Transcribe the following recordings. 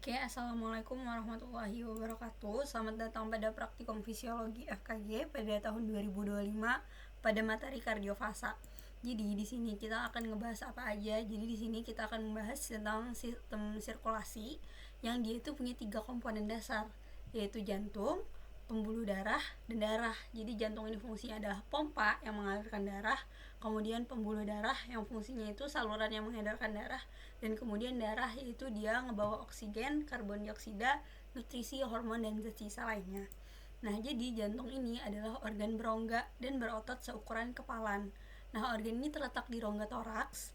Oke, Assalamualaikum warahmatullahi wabarakatuh. Selamat datang pada praktikum fisiologi FKG pada tahun 2025 pada materi kardiofasa. Jadi di sini kita akan ngebahas apa aja. Jadi di sini kita akan membahas tentang sistem sirkulasi yang dia itu punya 3 komponen dasar, yaitu jantung, pembuluh darah, dan darah. Jadi jantung ini fungsinya adalah pompa yang mengalirkan darah, kemudian pembuluh darah yang fungsinya itu saluran yang mengedarkan darah, dan kemudian darah itu dia ngebawa oksigen, karbon dioksida, nutrisi, hormon, dan zat sisa lainnya. Nah, jadi jantung ini adalah organ berongga dan berotot seukuran kepalan. Nah, organ ini terletak di rongga toraks,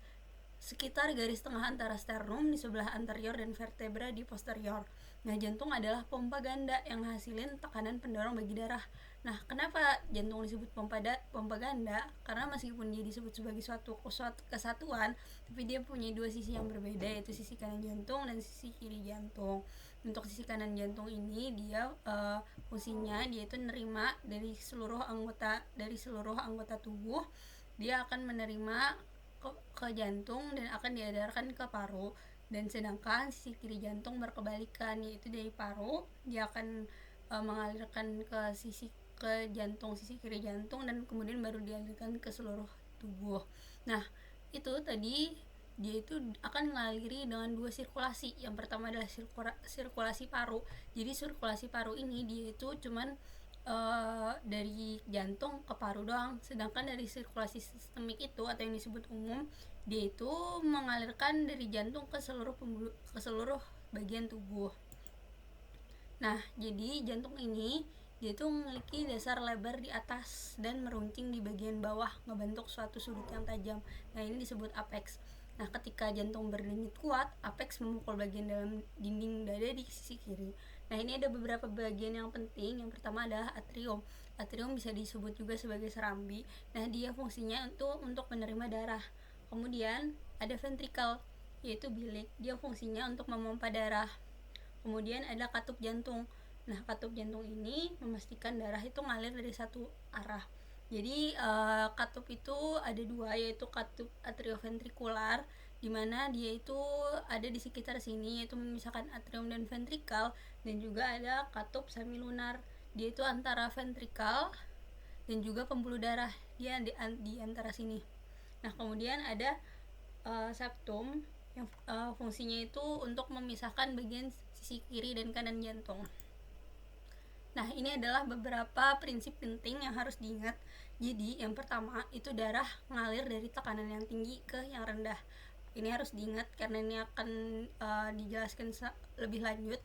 sekitar garis tengah antara sternum di sebelah anterior dan vertebra di posterior. Nah, jantung adalah pompa ganda yang hasilin tekanan pendorong bagi darah. Nah, kenapa jantung disebut pompa ganda? Karena meskipun dia disebut sebagai suatu kesatuan, tapi dia punya dua sisi yang berbeda, yaitu sisi kanan jantung dan sisi kiri jantung. Untuk sisi kanan jantung ini dia fungsinya dia itu nerima dari seluruh anggota tubuh. Dia akan menerima ke jantung dan akan diedarkan ke paru, dan sedangkan sisi kiri jantung berkebalikan, yaitu dari paru dia akan mengalirkan ke jantung sisi kiri jantung dan kemudian baru dialirkan ke seluruh tubuh. Nah, itu tadi dia itu akan mengaliri dengan dua sirkulasi. Yang pertama adalah sirkulasi paru. Jadi sirkulasi paru ini dia itu cuman dari jantung ke paru doang, sedangkan dari sirkulasi sistemik itu atau yang disebut umum, dia itu mengalirkan dari jantung ke seluruh bagian tubuh. Nah, jadi jantung ini dia itu memiliki dasar lebar di atas dan meruncing di bagian bawah ngebentuk suatu sudut yang tajam. Nah, ini disebut apex. Nah, ketika jantung berdenyut kuat, apex memukul bagian dalam dinding dada di sisi kiri. Nah, ini ada beberapa bagian yang penting. Yang pertama adalah atrium. Atrium bisa disebut juga sebagai serambi. Nah, dia fungsinya untuk menerima darah. Kemudian ada ventrikel, yaitu bilik. Dia fungsinya untuk memompa darah. Kemudian ada katup jantung. Nah, katup jantung ini memastikan darah itu ngalir dari satu arah. Jadi katup itu ada dua, yaitu katup atrioventrikular, di mana dia itu ada di sekitar sini, yaitu memisahkan atrium dan ventrikal, dan juga ada katup semilunar. Dia itu antara ventrikal dan juga pembuluh darah, dia di antara sini. Nah, kemudian ada septum yang fungsinya itu untuk memisahkan bagian sisi kiri dan kanan jantung. Nah, ini adalah beberapa prinsip penting yang harus diingat. Jadi, yang pertama itu darah ngalir dari tekanan yang tinggi ke yang rendah. Ini harus diingat karena ini akan dijelaskan lebih lanjut.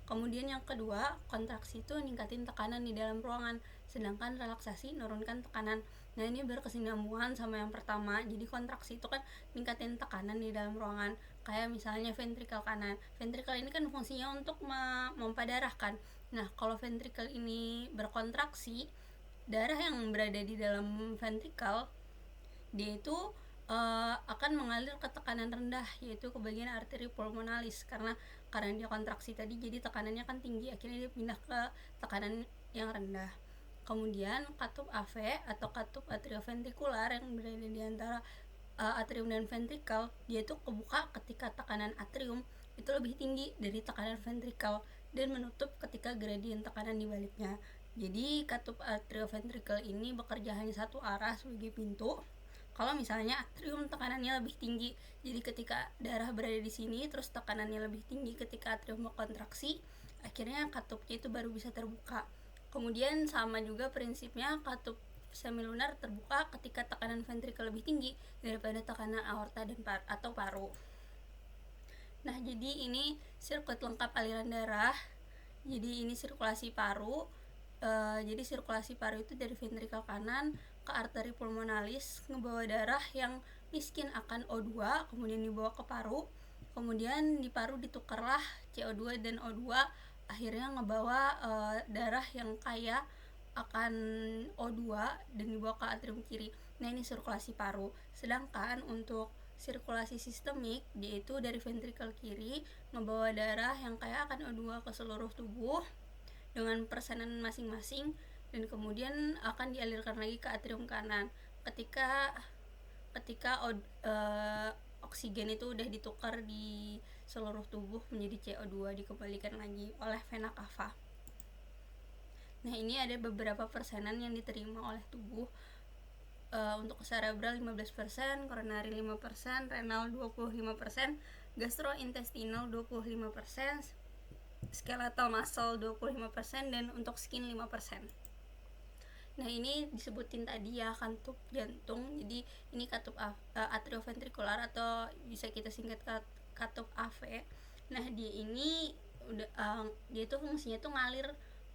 Kemudian yang kedua, kontraksi itu ningkatin tekanan di dalam ruangan, sedangkan relaksasi nurunkan tekanan. Nah, ini berkesinambungan sama yang pertama. Jadi kontraksi itu kan ningkatin tekanan di dalam ruangan. Kayak misalnya ventrikel kanan. Ventrikel ini kan fungsinya untuk memompa darah kan. Nah, kalau ventrikel ini berkontraksi, darah yang berada di dalam ventrikel dia itu akan mengalir ke tekanan rendah, yaitu ke bagian arteri pulmonalis, karena dia kontraksi tadi jadi tekanannya kan tinggi, akhirnya dia pindah ke tekanan yang rendah. Kemudian katup AV atau katup atrioventrikular yang berada di antara atrium dan ventrikel, dia itu kebuka ketika tekanan atrium itu lebih tinggi dari tekanan ventrikel dan menutup ketika gradien tekanan di baliknya. Jadi katup atrioventrikel ini bekerja hanya satu arah sebagai pintu. Kalau misalnya atrium tekanannya lebih tinggi, jadi ketika darah berada di sini terus tekanannya lebih tinggi ketika atrium berkontraksi, akhirnya katupnya itu baru bisa terbuka. Kemudian sama juga prinsipnya, katup semilunar terbuka ketika tekanan ventrikel lebih tinggi daripada tekanan aorta dan atau paru. Nah, jadi ini sirkuit lengkap aliran darah. Jadi ini sirkulasi paru. Jadi sirkulasi paru itu dari ventrikel kanan ke arteri pulmonalis, ngebawa darah yang miskin akan O2, kemudian dibawa ke paru. Kemudian di paru ditukarlah CO2 dan O2, akhirnya ngebawa darah yang kaya akan O2 dan dibawa ke atrium kiri. Nah, ini sirkulasi paru. Sedangkan untuk sirkulasi sistemik, yaitu dari ventrikel kiri ngebawa darah yang kaya akan O2 ke seluruh tubuh dengan persenan masing-masing, dan kemudian akan dialirkan lagi ke atrium kanan. Ketika oksigen itu udah ditukar di seluruh tubuh menjadi CO2 dikembalikan lagi oleh vena cava. Nah, ini ada beberapa persenan yang diterima oleh tubuh. Untuk cerebral 15%, coronary 5%, renal 25%, gastrointestinal 25%, skeletal muscle 25%, dan untuk skin 5%. Nah, ini disebutin tadi ya katup jantung. Jadi ini katup atrioventrikular atau bisa kita singkat katup AV. Nah, dia ini dia itu fungsinya tuh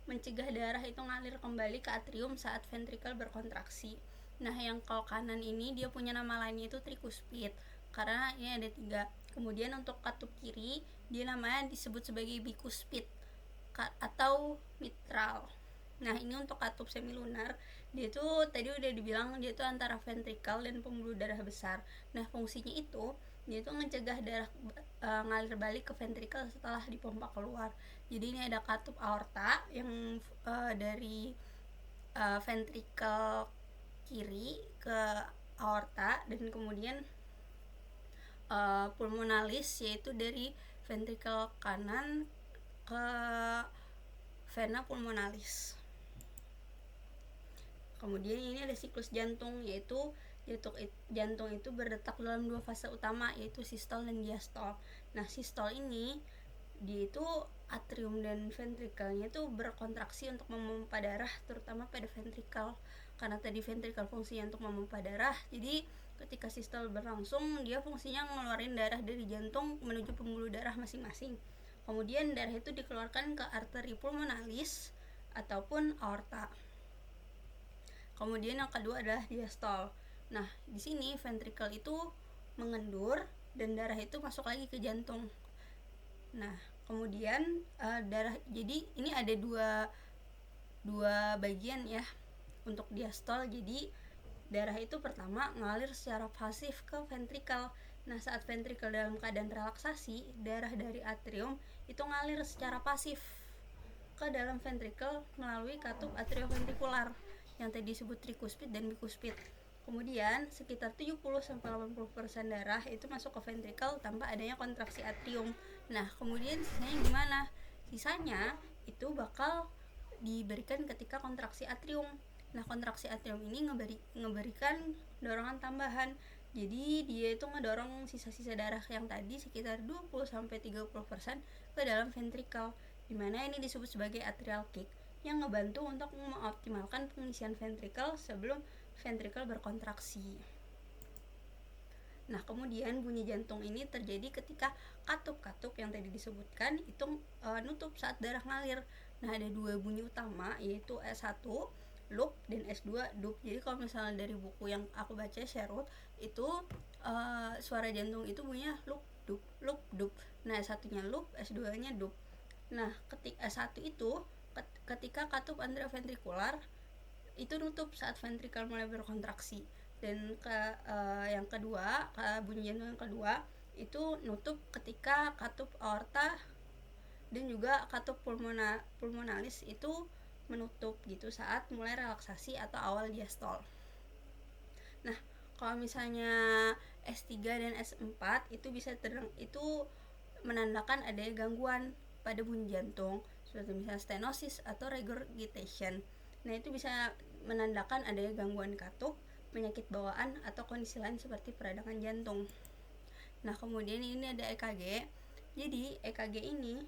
mencegah darah itu ngalir kembali ke atrium saat ventrikel berkontraksi. Nah, yang kalau kanan ini dia punya nama lainnya itu tricuspid karena ini ada 3. Kemudian untuk katup kiri dia namanya disebut sebagai bicuspid atau mitral. Nah, ini untuk katup semilunar, dia tuh tadi udah dibilang dia tuh antara ventrikel dan pembuluh darah besar. Nah, fungsinya itu dia tuh mencegah darah ngalir balik ke ventrikel setelah dipompa keluar. Jadi ini ada katup aorta yang dari ventrikel kiri ke aorta, dan kemudian pulmonalis yaitu dari ventrikel kanan ke vena pulmonalis. Kemudian ini ada siklus jantung, yaitu jantung itu berdetak dalam 2 fase utama, yaitu sistol dan diastol. Nah, sistol ini dia itu atrium dan ventrikelnya itu berkontraksi untuk memompa darah, terutama pada ventrikel. Karena tadi ventrikel fungsinya untuk memompa darah, jadi ketika sistol berlangsung dia fungsinya ngeluarin darah dari jantung menuju pembuluh darah masing-masing. Kemudian darah itu dikeluarkan ke arteri pulmonalis ataupun aorta. Kemudian yang kedua adalah diastol. Nah, di sini ventrikel itu mengendur dan darah itu masuk lagi ke jantung. Nah, kemudian darah, jadi ini ada dua bagian ya untuk diastol. Jadi darah itu pertama ngalir secara pasif ke ventrikel. Nah, saat ventrikel dalam keadaan relaksasi, darah dari atrium itu ngalir secara pasif ke dalam ventrikel melalui katup atrioventrikular yang tadi disebut tricuspid dan bicuspid. Kemudian sekitar 70-80% darah itu masuk ke ventrikel tanpa adanya kontraksi atrium. Nah, kemudian sisanya gimana? Sisanya itu bakal diberikan ketika kontraksi atrium. Nah, kontraksi atrium ini ngeberikan dorongan tambahan. Jadi dia itu ngedorong sisa-sisa darah yang tadi sekitar 20-30% ke dalam ventrikel, dimana ini disebut sebagai atrial kick yang ngebantu untuk mengoptimalkan pengisian ventrikel sebelum ventrikel berkontraksi. Nah, kemudian bunyi jantung ini terjadi ketika katup-katup yang tadi disebutkan itu nutup saat darah ngalir. Nah, ada 2 bunyi utama, yaitu S1 loop dan S2 dup. Jadi kalau misalnya dari buku yang aku baca Sherwood itu suara jantung itu bunyinya loop dup. Nah, S1-nya loop, S2-nya dup. Nah, ketika S1 itu ketika katup anteroventrikular itu nutup saat ventrikel mulai berkontraksi, dan yang kedua, bunyi jantung yang kedua itu nutup ketika katup aorta dan juga katup pulmonalis itu menutup gitu saat mulai relaksasi atau awal diastol. Nah, kalau misalnya S3 dan S4 itu bisa itu menandakan adanya gangguan pada bunyi jantung, seperti misalnya stenosis atau regurgitation. Nah, itu bisa menandakan adanya gangguan katup, penyakit bawaan, atau kondisi lain seperti peradangan jantung. Nah, kemudian ini ada EKG. Jadi EKG ini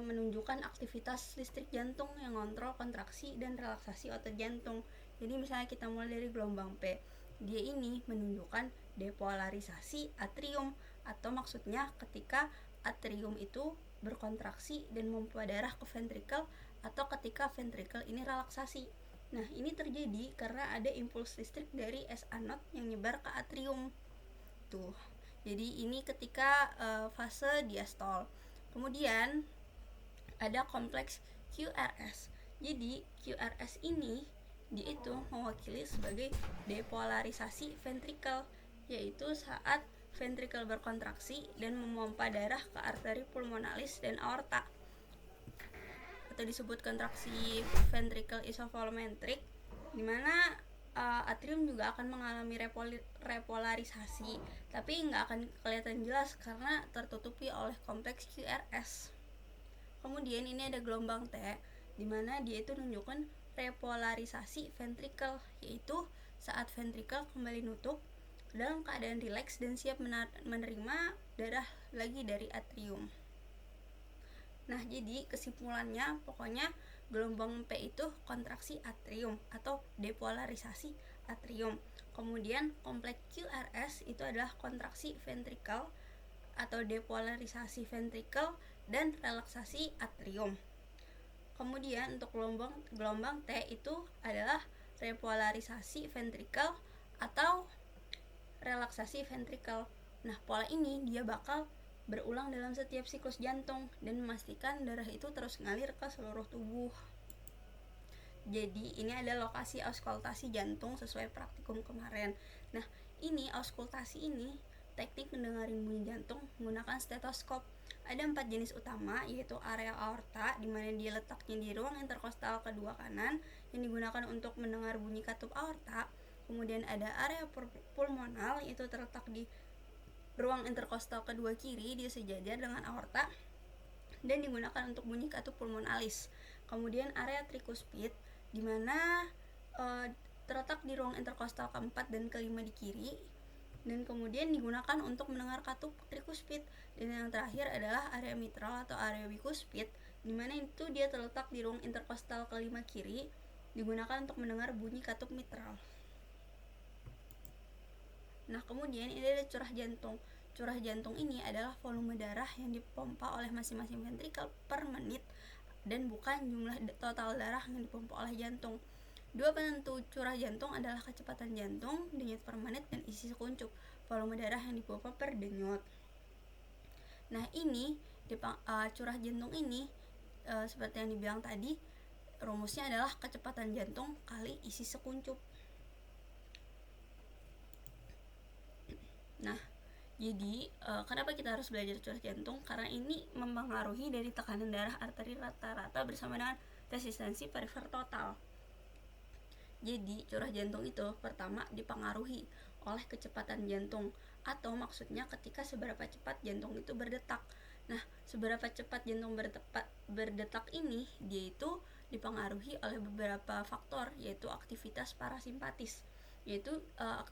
menunjukkan aktivitas listrik jantung yang ngontrol kontraksi dan relaksasi otot jantung. Jadi misalnya kita mulai dari gelombang P, dia ini menunjukkan depolarisasi atrium, atau maksudnya ketika atrium itu berkontraksi dan memompa darah ke ventrikel, atau ketika ventrikel ini relaksasi. Nah, ini terjadi karena ada impuls listrik dari SA node yang nyebar ke atrium. Tuh. Jadi ini ketika fase diastol. Kemudian ada kompleks QRS. Jadi QRS ini dia itu mewakili sebagai depolarisasi ventrikel, yaitu saat ventrikel berkontraksi dan memompa darah ke arteri pulmonalis dan aorta, atau disebut kontraksi ventricle isovolumetric, dimana atrium juga akan mengalami repolarisasi, tapi nggak akan kelihatan jelas karena tertutupi oleh kompleks QRS. Kemudian ini ada gelombang T, di mana dia itu menunjukkan repolarisasi ventrikel, yaitu saat ventrikel kembali nutup dalam keadaan rileks dan siap menerima darah lagi dari atrium. Nah, jadi kesimpulannya pokoknya gelombang P itu kontraksi atrium atau depolarisasi atrium. Kemudian kompleks QRS itu adalah kontraksi ventrikel atau depolarisasi ventrikel dan relaksasi atrium. Kemudian untuk gelombang T itu adalah repolarisasi ventrikel atau relaksasi ventrikel. Nah, pola ini dia bakal berulang dalam setiap siklus jantung dan memastikan darah itu terus ngalir ke seluruh tubuh. Jadi ini ada lokasi auskultasi jantung sesuai praktikum kemarin. Nah, ini auskultasi ini teknik mendengarin bunyi jantung menggunakan stetoskop. Ada 4 jenis utama, yaitu area aorta, di mana dia letaknya di ruang interkostal kedua kanan yang digunakan untuk mendengar bunyi katup aorta. Kemudian ada area pulmonal, yaitu terletak di ruang interkostal kedua kiri, dia sejajar dengan aorta dan digunakan untuk bunyi katup pulmonalis. Kemudian area trikuspid, di mana terletak di ruang interkostal keempat dan kelima di kiri, dan kemudian digunakan untuk mendengar katup trikuspid. Dan yang terakhir adalah area mitral atau area bikuspid, di mana itu dia terletak di ruang interkostal kelima kiri, digunakan untuk mendengar bunyi katup mitral. Nah, kemudian ini ada curah jantung. Curah jantung ini adalah volume darah yang dipompa oleh masing-masing ventrikel per menit dan bukan jumlah total darah yang dipompa oleh jantung. Dua penentu curah jantung adalah kecepatan jantung, denyut per menit, dan isi sekuncup, volume darah yang dipompa per denyut. Nah, ini curah jantung ini seperti yang dibilang tadi, rumusnya adalah kecepatan jantung kali isi sekuncup. Nah, jadi kenapa kita harus belajar curah jantung? Karena ini mempengaruhi dari tekanan darah arteri rata-rata bersama dengan resistensi perifer total. Jadi curah jantung itu pertama dipengaruhi oleh kecepatan jantung, atau maksudnya ketika seberapa cepat jantung itu berdetak. Nah, seberapa cepat jantung berdetak ini dia itu dipengaruhi oleh beberapa faktor, yaitu aktivitas parasimpatis, yaitu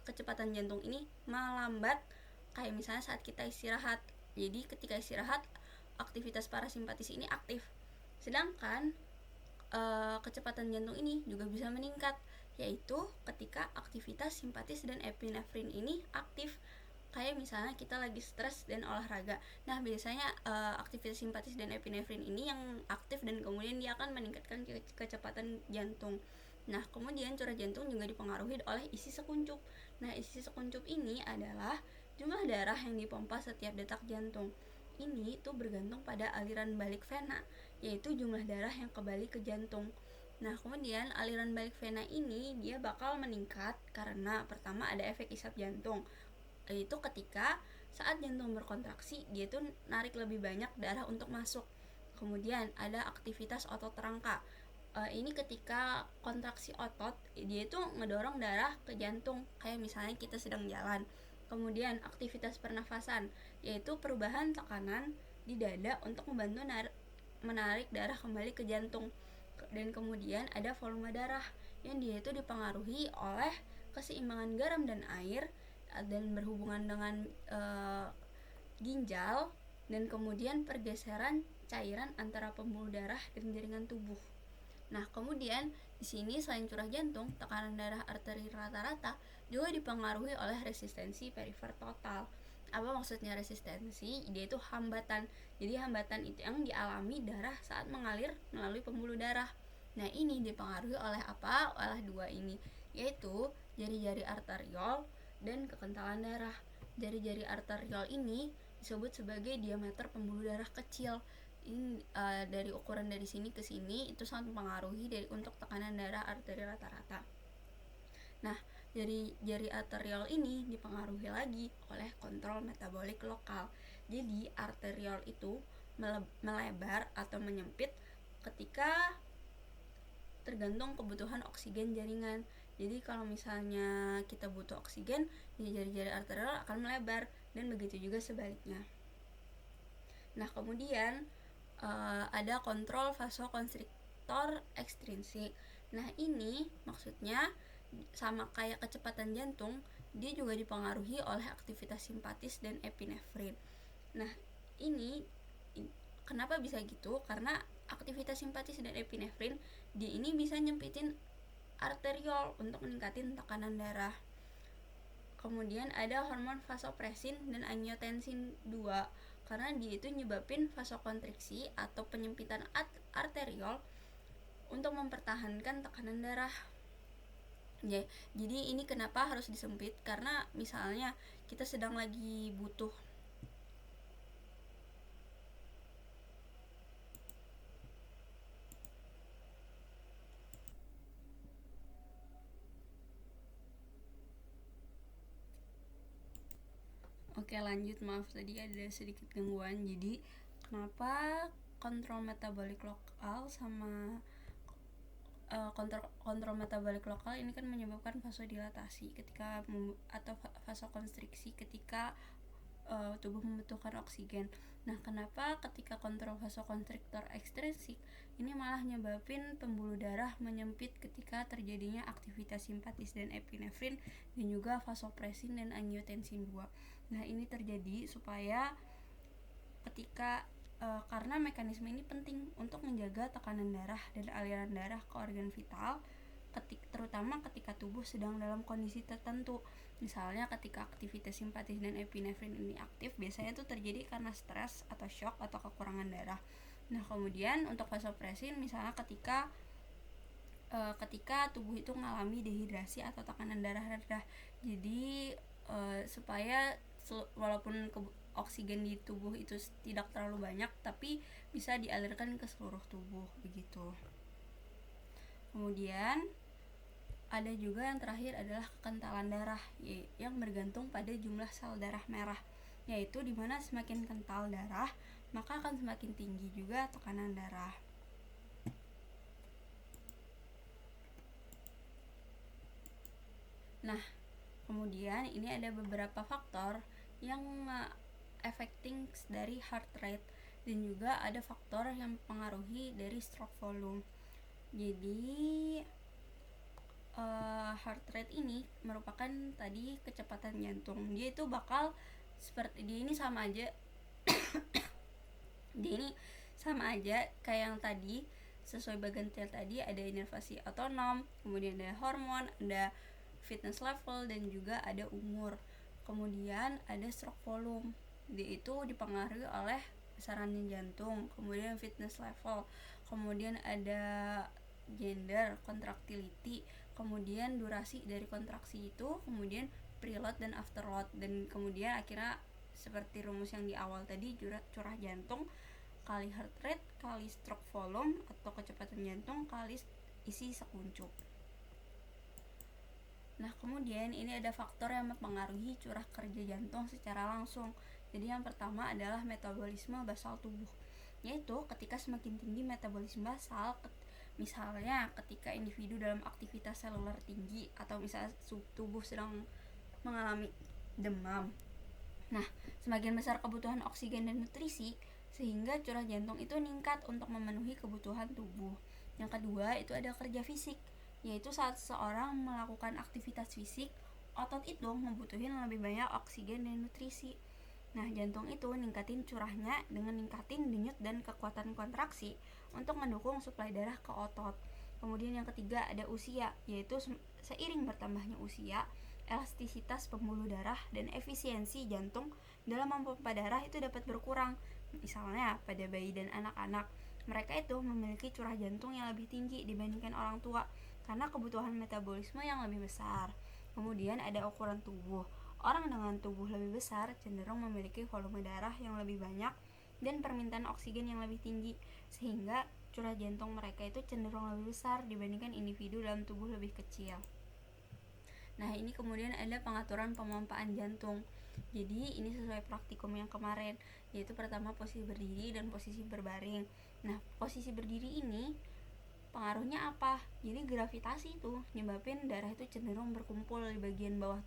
kecepatan jantung ini melambat kayak misalnya saat kita istirahat. Jadi ketika istirahat aktivitas parasimpatis ini aktif, sedangkan kecepatan jantung ini juga bisa meningkat, yaitu ketika aktivitas simpatis dan epinefrin ini aktif, kayak misalnya kita lagi stres dan olahraga. Nah, biasanya aktivitas simpatis dan epinefrin ini yang aktif dan kemudian dia akan meningkatkan kecepatan jantung. Nah, kemudian curah jantung juga dipengaruhi oleh isi sekuncup. Nah, isi sekuncup ini adalah jumlah darah yang dipompa setiap detak jantung. Ini tuh bergantung pada aliran balik vena, yaitu jumlah darah yang kembali ke jantung. Nah, kemudian aliran balik vena ini dia bakal meningkat karena pertama ada efek isap jantung, yaitu ketika saat jantung berkontraksi dia tuh narik lebih banyak darah untuk masuk. Kemudian ada aktivitas otot rangka. Ini ketika kontraksi otot dia itu ngedorong darah ke jantung, kayak misalnya kita sedang jalan. Kemudian aktivitas pernafasan, yaitu perubahan tekanan di dada untuk membantu menarik darah kembali ke jantung. Dan kemudian ada volume darah yang dia itu dipengaruhi oleh keseimbangan garam dan air dan berhubungan dengan ginjal, dan kemudian pergeseran cairan antara pembuluh darah dan jaringan tubuh. Nah, kemudian di sini selain curah jantung, tekanan darah arteri rata-rata juga dipengaruhi oleh resistensi perifer total. Apa maksudnya resistensi? Dia itu hambatan. Jadi hambatan itu yang dialami darah saat mengalir melalui pembuluh darah. Nah, ini dipengaruhi oleh apa? Oleh dua ini, yaitu jari-jari arteriol dan kekentalan darah. Jari-jari arteriol ini disebut sebagai diameter pembuluh darah kecil. Ini dari ukuran dari sini ke sini itu sangat mempengaruhi untuk tekanan darah arteri rata-rata. Nah, jari arteriol ini dipengaruhi lagi oleh kontrol metabolik lokal. Jadi arteriol itu melebar atau menyempit ketika tergantung kebutuhan oksigen jaringan. Jadi kalau misalnya kita butuh oksigen, ya jari-jari arteriol akan melebar, dan begitu juga sebaliknya. Nah, kemudian ada kontrol vasokonstriktor ekstrinsik. Nah, ini maksudnya sama kayak kecepatan jantung, dia juga dipengaruhi oleh aktivitas simpatis dan epinefrin. Nah, ini kenapa bisa gitu? Karena aktivitas simpatis dan epinefrin dia ini bisa nyempitin arteriol untuk meningkatin tekanan darah. Kemudian ada hormon vasopresin dan angiotensin 2, karena dia itu nyebabin vasokonstriksi atau penyempitan arteriol untuk mempertahankan tekanan darah. Ya, jadi ini kenapa harus disempit, karena misalnya kita sedang lagi butuh Oke, lanjut, maaf tadi ada sedikit gangguan. Jadi kenapa kontrol metabolik lokal sama kontrol metabolik lokal ini kan menyebabkan vasodilatasi ketika atau vasokonstriksi ketika tubuh membutuhkan oksigen. Nah, kenapa ketika kontrol vasokonstriktor ekstrinsik ini malah nyebabin pembuluh darah menyempit ketika terjadinya aktivitas simpatis dan epinefrin dan juga vasopresin dan angiotensin 2. Nah, ini terjadi supaya ketika karena mekanisme ini penting untuk menjaga tekanan darah dan aliran darah ke organ vital, terutama ketika tubuh sedang dalam kondisi tertentu. Misalnya ketika aktivitas simpatis dan epinefrin ini aktif, biasanya itu terjadi karena stres atau shock atau kekurangan darah. Nah, kemudian untuk vasopresin misalnya ketika tubuh itu mengalami dehidrasi atau tekanan darah rendah. Jadi supaya walaupun oksigen di tubuh itu tidak terlalu banyak, tapi bisa dialirkan ke seluruh tubuh begitu. Kemudian ada juga yang terakhir adalah kekentalan darah, yang bergantung pada jumlah sel darah merah, yaitu dimana semakin kental darah maka akan semakin tinggi juga tekanan darah. Nah, kemudian ini ada beberapa faktor yang affecting dari heart rate, dan juga ada faktor yang mempengaruhi dari stroke volume. Jadi heart rate ini merupakan tadi kecepatan jantung. Dia itu bakal seperti dia ini sama aja dia ini sama aja kayak yang tadi. Sesuai bagian tadi ada inervasi otonom, kemudian ada hormon, ada fitness level, dan juga ada umur. Kemudian ada stroke volume, dia itu dipengaruhi oleh besarannya jantung, kemudian fitness level, kemudian ada gender, contractility, kemudian durasi dari kontraksi itu, kemudian preload dan afterload, dan kemudian akhirnya seperti rumus yang di awal tadi, curah jantung kali heart rate kali stroke volume atau kecepatan jantung kali isi sekuncup. Nah, kemudian ini ada faktor yang mempengaruhi curah kerja jantung secara langsung. Jadi yang pertama adalah metabolisme basal tubuh, yaitu ketika semakin tinggi metabolisme basal, misalnya ketika individu dalam aktivitas seluler tinggi atau misalnya tubuh sedang mengalami demam. Nah, semakin besar kebutuhan oksigen dan nutrisi, sehingga curah jantung itu meningkat untuk memenuhi kebutuhan tubuh. Yang kedua itu ada kerja fisik, yaitu saat seseorang melakukan aktivitas fisik, otot itu membutuhkan lebih banyak oksigen dan nutrisi. Nah, jantung itu ningkatin curahnya dengan ningkatin denyut dan kekuatan kontraksi untuk mendukung suplai darah ke otot. Kemudian yang ketiga ada usia, yaitu seiring bertambahnya usia, elastisitas pembuluh darah dan efisiensi jantung dalam memompa darah itu dapat berkurang. Misalnya pada bayi dan anak-anak, mereka itu memiliki curah jantung yang lebih tinggi dibandingkan orang tua karena kebutuhan metabolisme yang lebih besar. Kemudian ada ukuran tubuh. Orang dengan tubuh lebih besar cenderung memiliki volume darah yang lebih banyak dan permintaan oksigen yang lebih tinggi, sehingga curah jantung mereka itu cenderung lebih besar dibandingkan individu dalam tubuh lebih kecil. Nah, ini kemudian ada pengaturan pemompaan jantung. Jadi ini sesuai praktikum yang kemarin, yaitu pertama posisi berdiri dan posisi berbaring. Nah, posisi berdiri ini pengaruhnya apa? Jadi gravitasi itu nyebabin darah itu cenderung berkumpul di bagian bawah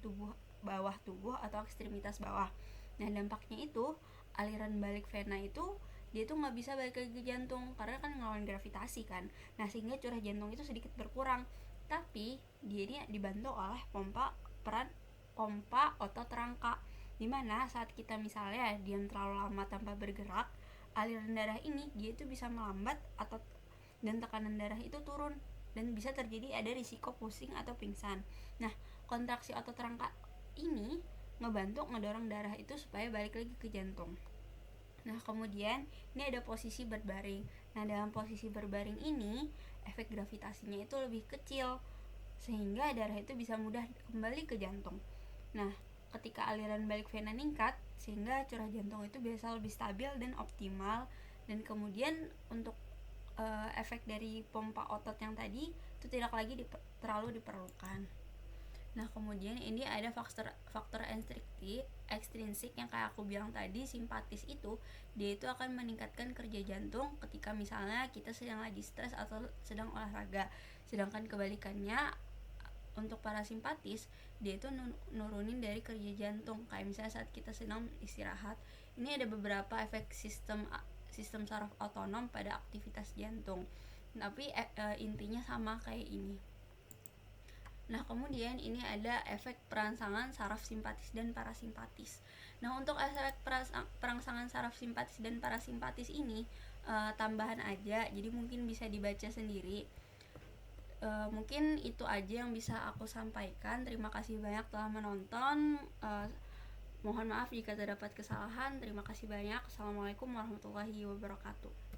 tubuh atau ekstremitas bawah. Nah, dampaknya itu aliran balik vena itu dia tuh nggak bisa balik lagi ke jantung karena kan ngelawan gravitasi kan. Nah, sehingga curah jantung itu sedikit berkurang. Tapi dia ini dibantu oleh pompa otot rangka, dimana saat kita misalnya diam terlalu lama tanpa bergerak, aliran darah ini dia itu bisa melambat dan tekanan darah itu turun dan bisa terjadi ada risiko pusing atau pingsan. Nah, kontraksi otot rangka ini ngebantu ngedorong darah itu supaya balik lagi ke jantung. Nah, kemudian ini ada posisi berbaring. Nah, dalam posisi berbaring ini efek gravitasinya itu lebih kecil sehingga darah itu bisa mudah kembali ke jantung. Nah, ketika aliran balik vena meningkat sehingga curah jantung itu biasa lebih stabil dan optimal, dan kemudian untuk efek dari pompa otot yang tadi itu tidak lagi terlalu diperlukan. Nah, kemudian ini ada faktor ekstrinsik yang kayak aku bilang tadi, simpatis itu dia itu akan meningkatkan kerja jantung ketika misalnya kita sedang lagi stres atau sedang olahraga. Sedangkan kebalikannya untuk parasimpatis dia itu nurunin dari kerja jantung kayak misalnya saat kita sedang istirahat. Ini ada beberapa efek sistem saraf otonom pada aktivitas jantung, tapi intinya sama kayak ini. Nah, kemudian ini ada efek perangsangan saraf simpatis dan parasimpatis. Nah, untuk efek perangsangan saraf simpatis dan parasimpatis ini tambahan aja, jadi mungkin bisa dibaca sendiri. Mungkin itu aja yang bisa aku sampaikan. Terima kasih banyak telah menonton. Mohon maaf jika terdapat kesalahan. Terima kasih banyak. Assalamualaikum warahmatullahi wabarakatuh.